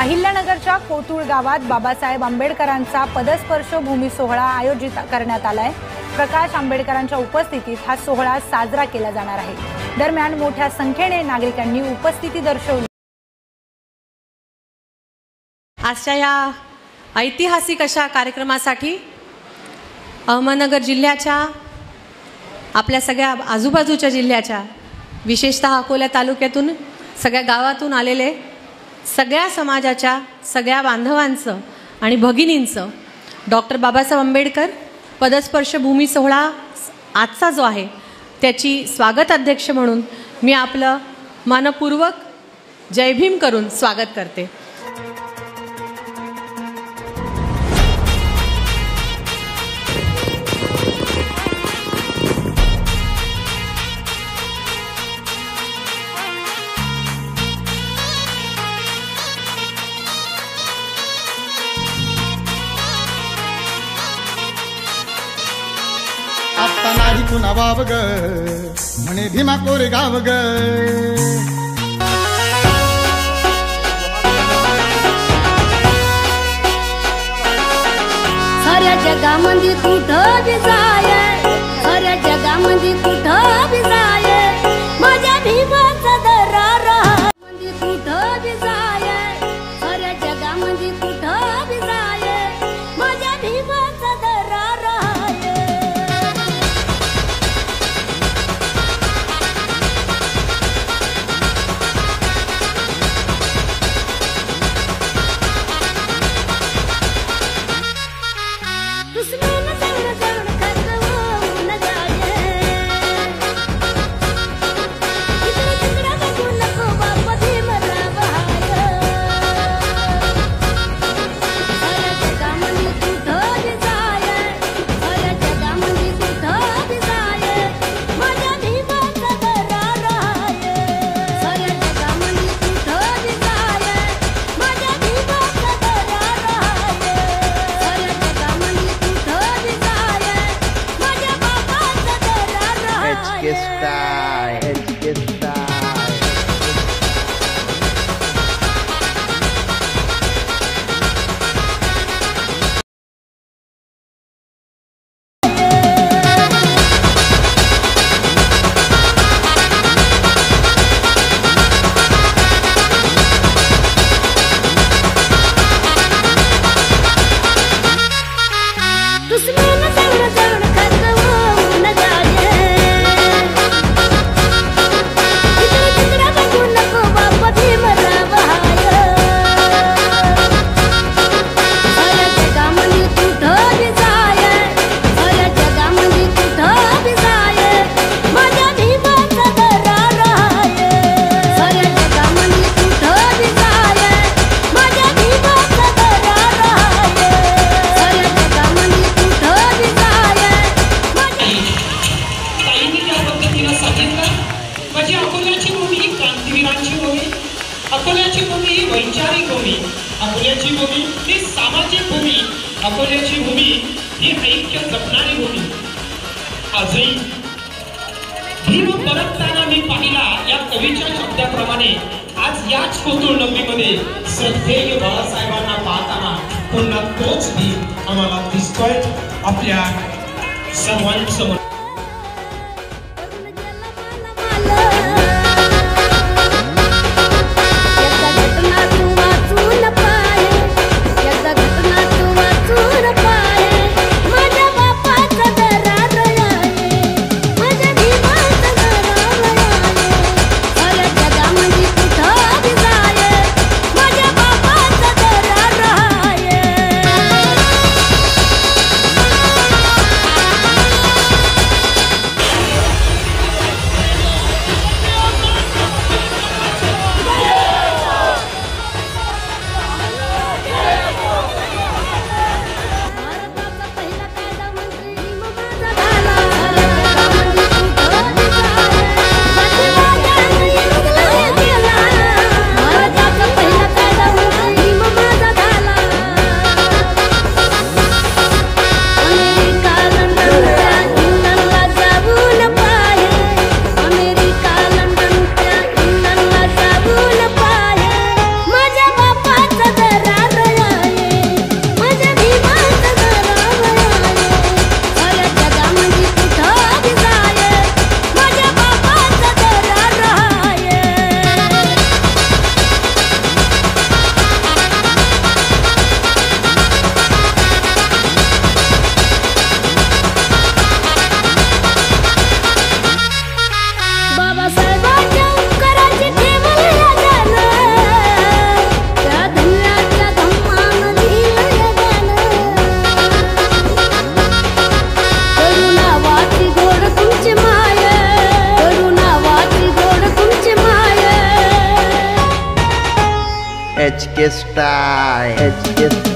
अहिल्यानगरच्या कोतुळ गावात बाबासाहेब आंबेडकरांचा पदस्पर्श भूमी सोहळा आयोजित करण्यात आलाय। प्रकाश आंबेडकरांच्या उपस्थितीत हा सोहळा साजरा केला जाणार आहे। दरम्यान मोठ्या संख्येने नागरिकांनी उपस्थिती दर्शवली। आजच्या या ऐतिहासिक अशा कार्यक्रमासाठी अहमदनगर जिल्ह्याच्या आपल्या सगळ्या आजूबाजूच्या जिल्ह्याच्या विशेषतः अकोला तालुक्यातून सगळ्या गावातून आलेले सगळ्या समाजाच्या सगळ्या बांधवांचं आणि भगिनींचं डॉक्टर बाबासाहेब आंबेडकर पदस्पर्श भूमी सोहळा आजचा जो आहे त्याची स्वागत अध्यक्ष म्हणून मी आपलं मनपूर्वक जय भीम करून स्वागत करते। आता नाही पुन्हा वाव ग म्हणे भीमा कोरेगाव ग। साऱ्या जगामध्ये कुठं बी जाय, साऱ्या जगामध्ये कुठं बी जाय, माझ्या भीमाचा दरार मध्ये कुठं बी जाय, साऱ्या जगामध्ये कुठं बी जाय, माझ्या भीमाचा दरार अकोल्याची भूमी ही वैचारिक भूमी, अकोल्याची भूमी ही सामाजिक भूमी, अकोल्याची भूमी ही ऐक्य जपणारी भूमी। आजही भीम परतताना मी पाहिला या कवीच्या शब्दाप्रमाणे आज याच कोतुळ नगरीमध्ये श्रद्धेय बाळासाहेबांना पाहताना पुन्हा तोच भीम आम्हाला दिसतोय आपल्या सर्वांसमोर। स्टाईल